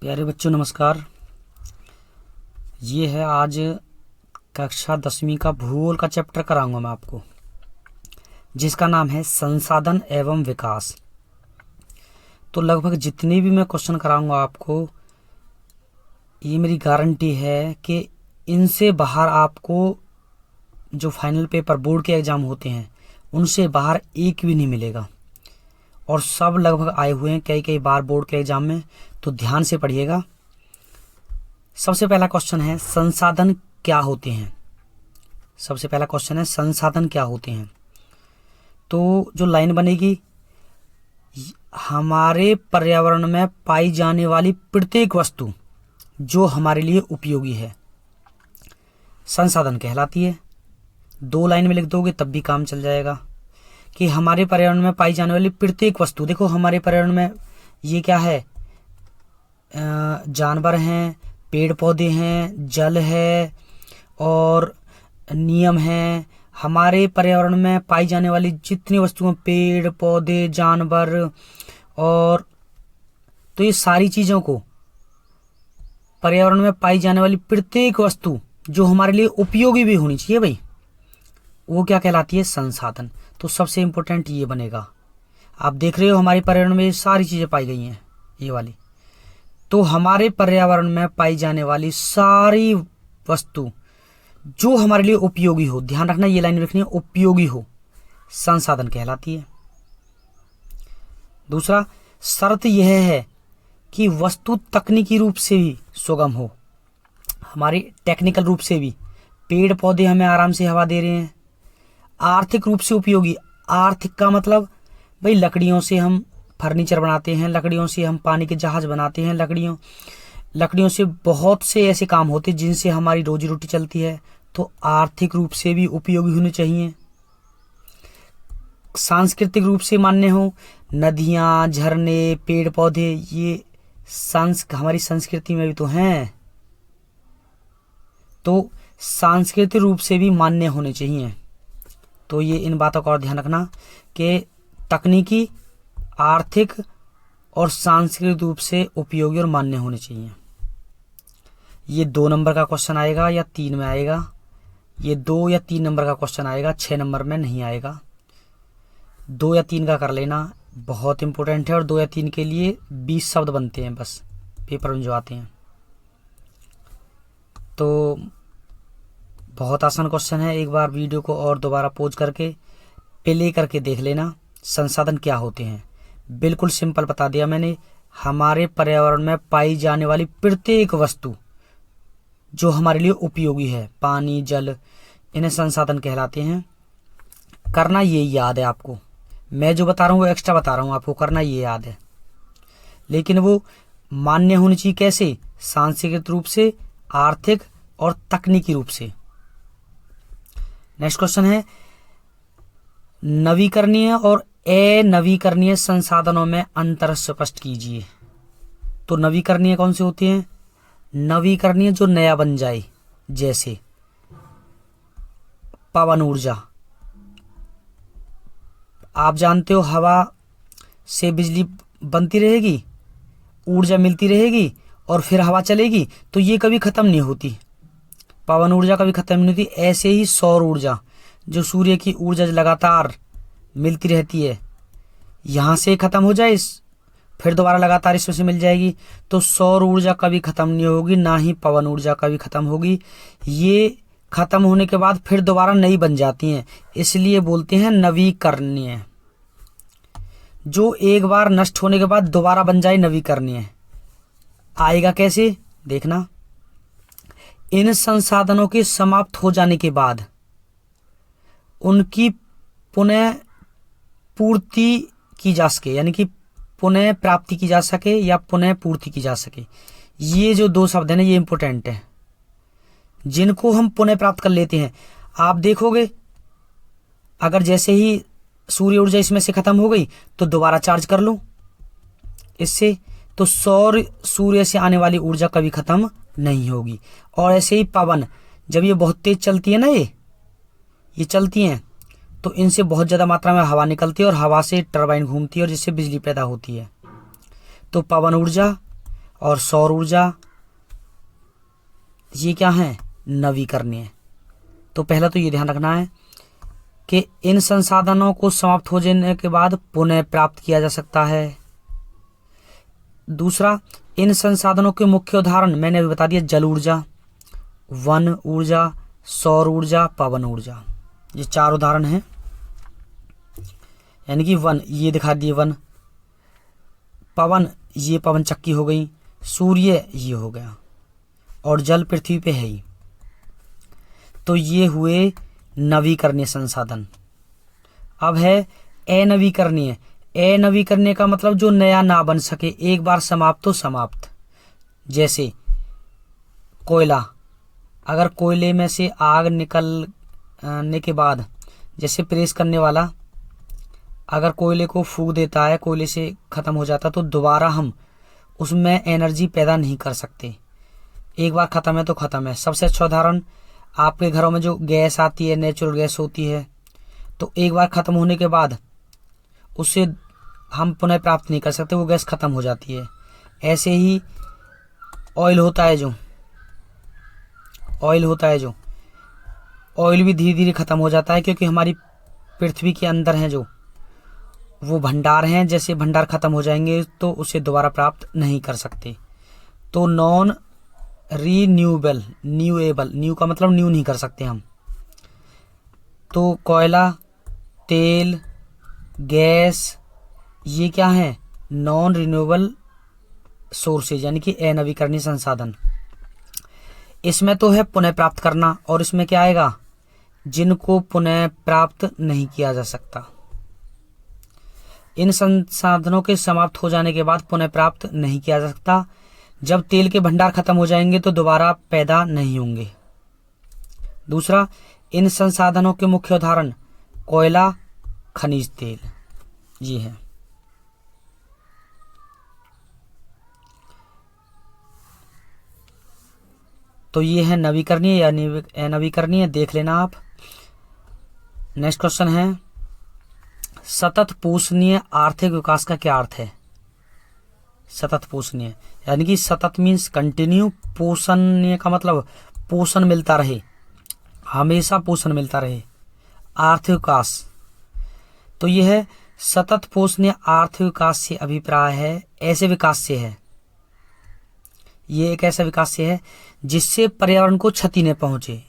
प्यारे बच्चों नमस्कार। ये है आज कक्षा 10वीं का भूगोल का चैप्टर कराऊंगा मैं आपको, जिसका नाम है संसाधन एवं विकास। तो लगभग जितने भी मैं क्वेश्चन कराऊंगा आपको, ये मेरी गारंटी है कि इनसे बाहर आपको जो फाइनल पेपर बोर्ड के एग्जाम होते हैं उनसे बाहर एक भी नहीं मिलेगा, और सब लगभग आए हुए हैं कई कई बार बोर्ड के एग्जाम में। तो ध्यान से पढ़िएगा। सबसे पहला क्वेश्चन है संसाधन क्या होते हैं। सबसे पहला क्वेश्चन है संसाधन क्या होते हैं। तो जो लाइन बनेगी, हमारे पर्यावरण में पाई जाने वाली प्रत्येक वस्तु जो हमारे लिए उपयोगी है संसाधन कहलाती है। 2 लाइन में लिख दोगे तब भी काम चल जाएगा कि हमारे पर्यावरण में पाई जाने वाली प्रत्येक वस्तु। देखो हमारे पर्यावरण में ये क्या है, जानवर हैं, पेड़ पौधे हैं, जल है और नियम हैं। हमारे पर्यावरण में पाई जाने वाली जितनी वस्तुएं, पेड़ पौधे, जानवर, और तो ये सारी चीजों को, पर्यावरण में पाई जाने वाली प्रत्येक वस्तु जो हमारे लिए उपयोगी भी होनी चाहिए भाई, वो क्या कहलाती है, संसाधन। तो सबसे इंपॉर्टेंट ये बनेगा। आप देख रहे हो हमारे पर्यावरण में ये सारी चीजें पाई गई हैं, ये वाली। तो हमारे पर्यावरण में पाई जाने वाली सारी वस्तु जो हमारे लिए उपयोगी हो, ध्यान रखना ये लाइन रखनी है, उपयोगी हो, संसाधन कहलाती है। दूसरा शर्त यह है कि वस्तु तकनीकी रूप से भी सुगम हो, हमारी टेक्निकल रूप से भी। पेड़ पौधे हमें आराम से हवा दे रहे हैं। आर्थिक रूप से उपयोगी, आर्थिक का मतलब भाई लकड़ियों से हम फर्नीचर बनाते हैं, लकड़ियों से हम पानी के जहाज बनाते हैं, लकड़ियों से बहुत से ऐसे काम होते हैं जिनसे हमारी रोजी रोटी चलती है। तो आर्थिक रूप से भी उपयोगी होने चाहिए। सांस्कृतिक रूप से मान्य हो, नदियां, झरने, पेड़ पौधे, ये हमारी संस्कृति में भी तो हैं। तो सांस्कृतिक रूप से भी मान्य होने चाहिए। तो ये इन बातों का और ध्यान रखना कि तकनीकी, आर्थिक और सांस्कृतिक रूप से उपयोगी और मान्य होने चाहिए। ये 2 नंबर का क्वेश्चन आएगा या 3 में आएगा। ये 2 या 3 नंबर का क्वेश्चन आएगा, 6 नंबर में नहीं आएगा। 2 या 3 का कर लेना, बहुत इंपॉर्टेंट है। और 2 या 3 के लिए 20 शब्द बनते हैं बस पेपर में जो आते हैं। तो बहुत आसान क्वेश्चन है। एक बार वीडियो को और दोबारा पॉज करके प्ले करके देख लेना। संसाधन क्या होते हैं, बिल्कुल सिंपल बता दिया मैंने। हमारे पर्यावरण में पाई जाने वाली प्रत्येक वस्तु जो हमारे लिए उपयोगी है, पानी, जल, इन्हें संसाधन कहलाते हैं। करना ये याद है आपको, मैं जो बता रहा हूँ वो एक्स्ट्रा बता रहा हूँ आपको, करना ये याद है। लेकिन वो मान्य होनी चाहिए कैसे, सांस्कृतिक रूप से, आर्थिक और तकनीकी रूप से। नेक्स्ट क्वेश्चन है नवीकरणीय और अनवीकरणीय संसाधनों में अंतर स्पष्ट कीजिए। तो नवीकरणीय कौन से होते हैं, नवीकरणीय जो नया बन जाए, जैसे पवन ऊर्जा। आप जानते हो हवा से बिजली बनती रहेगी, ऊर्जा मिलती रहेगी और फिर हवा चलेगी, तो ये कभी खत्म नहीं होती। पवन ऊर्जा कभी खत्म नहीं होती। ऐसे ही सौर ऊर्जा, जो सूर्य की ऊर्जा लगातार मिलती रहती है, यहां से खत्म हो जाए फिर दोबारा लगातार इसमें से मिल जाएगी। तो सौर ऊर्जा कभी खत्म नहीं होगी, ना ही पवन ऊर्जा कभी खत्म होगी। ये खत्म होने के बाद फिर दोबारा नई बन जाती हैं, इसलिए बोलते हैं नवीकरणीय। जो एक बार नष्ट होने के बाद दोबारा बन जाए, नवीकरणीय। आएगा कैसे, देखना। इन संसाधनों के समाप्त हो जाने के बाद उनकी पुनः पूर्ति की जा सके, यानी कि पुनः प्राप्ति की जा सके या पुनः पूर्ति की जा सके। ये जो 2 शब्द है ना, ये इंपॉर्टेंट है, जिनको हम पुनः प्राप्त कर लेते हैं। आप देखोगे अगर जैसे ही सूर्य ऊर्जा इसमें से खत्म हो गई तो दोबारा चार्ज कर लो इससे, तो सौर सूर्य से आने वाली ऊर्जा कभी खत्म नहीं होगी। और ऐसे ही पवन, जब ये बहुत तेज चलती है ना, ये चलती हैं, तो इनसे बहुत ज़्यादा मात्रा में हवा निकलती है और हवा से टरबाइन घूमती है और जिससे बिजली पैदा होती है। तो पवन ऊर्जा और सौर ऊर्जा, ये क्या है, नवीकरणीय। तो पहला तो ये ध्यान रखना है कि इन संसाधनों को समाप्त हो जाने के बाद पुनः प्राप्त किया जा सकता है। दूसरा, इन संसाधनों के मुख्य उदाहरण मैंने अभी बता दिया, जल ऊर्जा, वन ऊर्जा, सौर ऊर्जा, पवन ऊर्जा। ये 4 उदाहरण हैं। यानी कि वन, ये दिखा दिए वन, पवन, ये पवन चक्की हो गई, सूर्य ये हो गया, और जल पृथ्वी पे है ही। तो ये हुए नवीकरणीय संसाधन। अब है अनवीकरणीय। अनवीकरणीय का मतलब जो नया ना बन सके, एक बार समाप्त तो समाप्त। जैसे कोयला, अगर कोयले में से आग निकलने के बाद, जैसे प्रेस करने वाला अगर कोयले को फूंक देता है, कोयले से खत्म हो जाता, तो दोबारा हम उसमें एनर्जी पैदा नहीं कर सकते। एक बार खत्म है तो खत्म है। सबसे अच्छा उदाहरण, आपके घरों में जो गैस आती है, नेचुरल गैस होती है, तो एक बार खत्म होने के बाद उससे हम पुनः प्राप्त नहीं कर सकते, वो गैस खत्म हो जाती है। ऐसे ही ऑयल होता है जो ऑयल भी धीरे धीरे खत्म हो जाता है, क्योंकि हमारी पृथ्वी के अंदर है जो वो भंडार हैं, जैसे भंडार खत्म हो जाएंगे तो उसे दोबारा प्राप्त नहीं कर सकते। तो नॉन रीन्यूएबल, न्यू का मतलब न्यू नहीं कर सकते हम। तो कोयला, तेल, गैस, ये क्या है, नॉन रिन्यूएबल सोर्सेज, यानी कि अनवीकरणीय संसाधन। इसमें तो है पुनः प्राप्त करना, और इसमें क्या आएगा, जिनको पुनः प्राप्त नहीं किया जा सकता। इन संसाधनों के समाप्त हो जाने के बाद पुनः प्राप्त नहीं किया जा सकता। जब तेल के भंडार खत्म हो जाएंगे तो दोबारा पैदा नहीं होंगे। दूसरा, इन संसाधनों के मुख्य उदाहरण कोयला, खनिज तेल, ये है। तो ये है नवीकरणीय या अनवीकरणीय, देख लेना आप। नेक्स्ट क्वेश्चन है, सतत पोषणीय आर्थिक विकास का क्या अर्थ है। सतत पोषणीय यानी कि सतत मीन्स कंटिन्यू, पोषणीय का मतलब पोषण मिलता रहे, हमेशा पोषण मिलता रहे। आर्थिक विकास, तो यह है सतत पोषणीय आर्थिक विकास से अभिप्राय है, ऐसे विकास से है, ये एक ऐसा विकास से है जिससे पर्यावरण को क्षति न पहुंचे,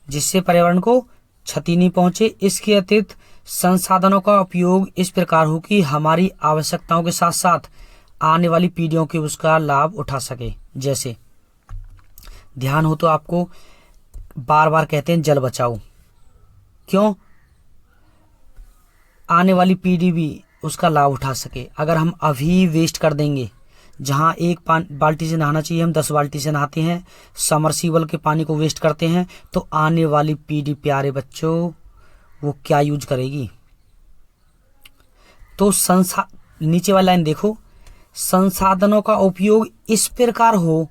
जिससे पर्यावरण को क्षति नहीं पहुंचे। इसके अतिरिक्त संसाधनों का उपयोग इस प्रकार हो कि हमारी आवश्यकताओं के साथ साथ आने वाली पीढ़ियों के उसका लाभ उठा सके। जैसे ध्यान हो तो आपको बार बार कहते हैं जल बचाओ, क्यों, आने वाली पीढ़ी भी उसका लाभ उठा सके। अगर हम अभी वेस्ट कर देंगे, जहां एक बाल्टी से नहाना चाहिए हम 10 बाल्टी से नहाते हैं, समरसीबल के पानी को वेस्ट करते हैं, तो आने वाली पीढ़ी, प्यारे बच्चों, वो क्या यूज करेगी। तो नीचे वाली लाइन देखो, संसाधनों का उपयोग इस प्रकार हो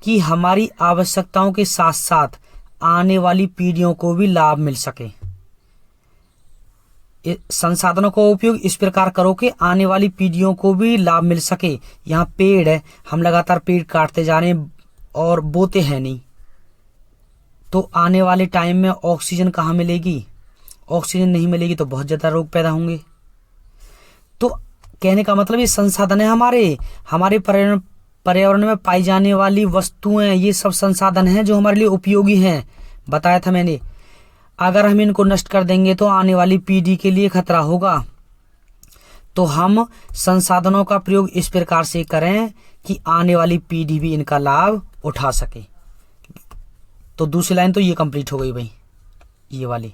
कि हमारी आवश्यकताओं के साथ साथ आने वाली पीढ़ियों को भी लाभ मिल सके। संसाधनों का उपयोग इस प्रकार करो कि आने वाली पीढ़ियों को भी लाभ मिल सके। यहाँ पेड़ है, हम लगातार पेड़ काटते जा रहे हैं और बोते हैं नहीं, तो आने वाले टाइम में ऑक्सीजन कहाँ मिलेगी, ऑक्सीजन नहीं मिलेगी तो बहुत ज्यादा रोग पैदा होंगे। तो कहने का मतलब ये संसाधन है हमारे पर्यावरण में पाई जाने वाली वस्तुएं, ये सब संसाधन हैं जो हमारे लिए उपयोगी हैं। बताया था मैंने, अगर हम इनको नष्ट कर देंगे तो आने वाली पीढ़ी के लिए खतरा होगा। तो हम संसाधनों का प्रयोग इस प्रकार से करें कि आने वाली पीढ़ी भी इनका लाभ उठा सके। तो दूसरी लाइन तो ये कंप्लीट हो गई भाई, ये वाली,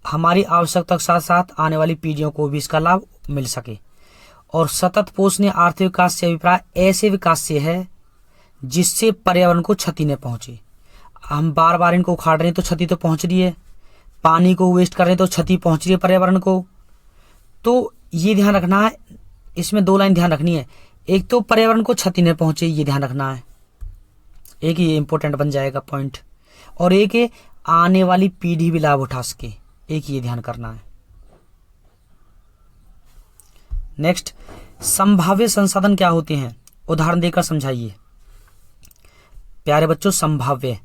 हमारी आवश्यकता के साथ साथ आने वाली पीढ़ियों को भी इसका लाभ मिल सके। और सतत पोषणीय आर्थिक विकास से अभिप्राय ऐसे विकास से है जिससे पर्यावरण को क्षति न पहुंचे। हम बार बार इनको उखाड़ रहे हैं तो क्षति तो पहुंच रही है, पानी को वेस्ट कर रहे हैं तो क्षति पहुंच रही है पर्यावरण को। तो ये ध्यान रखना है, इसमें 2 लाइन ध्यान रखनी है। एक तो पर्यावरण को क्षति न पहुंचे, ये ध्यान रखना है, एक ये इंपॉर्टेंट बन जाएगा पॉइंट, और एक है आने वाली पीढ़ी भी लाभ उठा सके, एक ये ध्यान करना है। नेक्स्ट, संभाव्य संसाधन क्या होते हैं, उदाहरण देकर समझाइए। प्यारे बच्चों, संभाव्य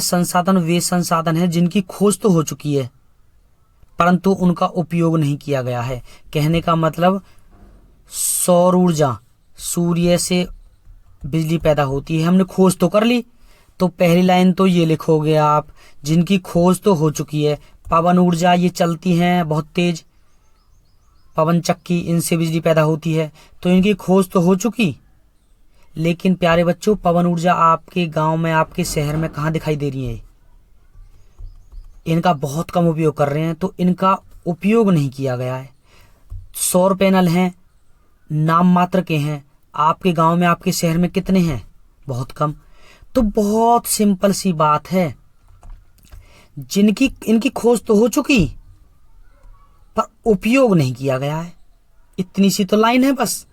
संसाधन वे संसाधन हैं जिनकी खोज तो हो चुकी है परंतु उनका उपयोग नहीं किया गया है। कहने का मतलब सौर ऊर्जा, सूर्य से बिजली पैदा होती है, हमने खोज तो कर ली। तो पहली लाइन तो ये लिखोगे आप, जिनकी खोज तो हो चुकी है। पवन ऊर्जा, ये चलती हैं बहुत तेज, पवन चक्की, इनसे बिजली पैदा होती है, तो इनकी खोज तो हो चुकी। लेकिन प्यारे बच्चों, पवन ऊर्जा आपके गांव में, आपके शहर में कहाँ दिखाई दे रही है? इनका बहुत कम उपयोग कर रहे हैं, तो इनका उपयोग नहीं किया गया है। सौर पैनल हैं, नाम मात्र के हैं। आपके गांव में, आपके शहर में कितने हैं? बहुत कम। तो बहुत सिंपल सी बात है, इनकी खोज तो हो चुकी पर उपयोग नहीं किया गया है। इतनी सी तो लाइन है बस।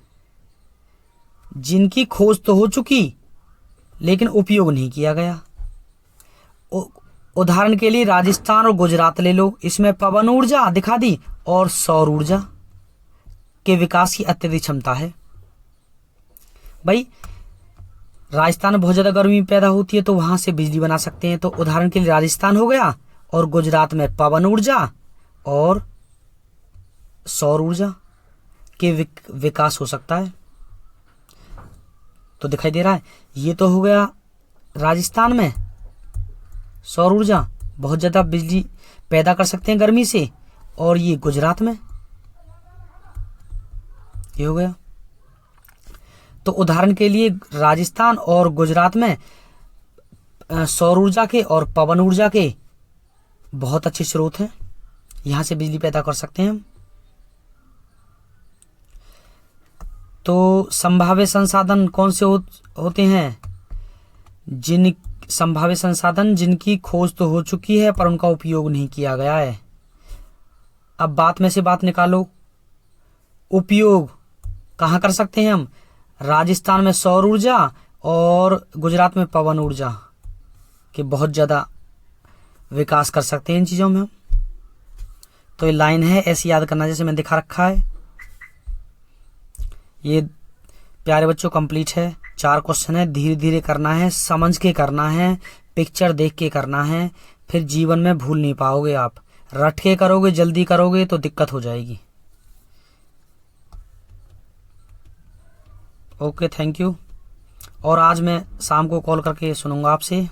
जिनकी खोज तो हो चुकी लेकिन उपयोग नहीं किया गया। उदाहरण के लिए राजस्थान और गुजरात ले लो, इसमें पवन ऊर्जा दिखा दी और सौर ऊर्जा के विकास की अत्यधिक क्षमता है। भाई, राजस्थान में बहुत ज्यादा गर्मी पैदा होती है तो वहां से बिजली बना सकते हैं, तो उदाहरण के लिए राजस्थान हो गया, और गुजरात में पवन ऊर्जा और सौर ऊर्जा के विकास हो सकता है। तो दिखाई दे रहा है, ये तो हो गया राजस्थान में सौर ऊर्जा, बहुत ज्यादा बिजली पैदा कर सकते हैं गर्मी से, और ये गुजरात में ये हो गया। तो उदाहरण के लिए राजस्थान और गुजरात में सौर ऊर्जा के और पवन ऊर्जा के बहुत अच्छे स्रोत हैं, यहां से बिजली पैदा कर सकते हैं हम। तो संभाव्य संसाधन कौन से होते हैं? संभाव्य संसाधन जिनकी खोज तो हो चुकी है पर उनका उपयोग नहीं किया गया है। अब बात में से बात निकालो, उपयोग कहाँ कर सकते हैं हम? राजस्थान में सौर ऊर्जा और गुजरात में पवन ऊर्जा के बहुत ज्यादा विकास कर सकते हैं इन चीजों में हम। तो ये लाइन है, ऐसी याद करना जैसे मैंने दिखा रखा है। ये प्यारे बच्चों कंप्लीट है। 4 क्वेश्चन है, धीरे धीरे करना है, समझ के करना है, पिक्चर देख के करना है, फिर जीवन में भूल नहीं पाओगे आप। रट के करोगे, जल्दी करोगे तो दिक्कत हो जाएगी। Okay, thank you. और आज मैं शाम को कॉल करके सुनूंगा आपसे।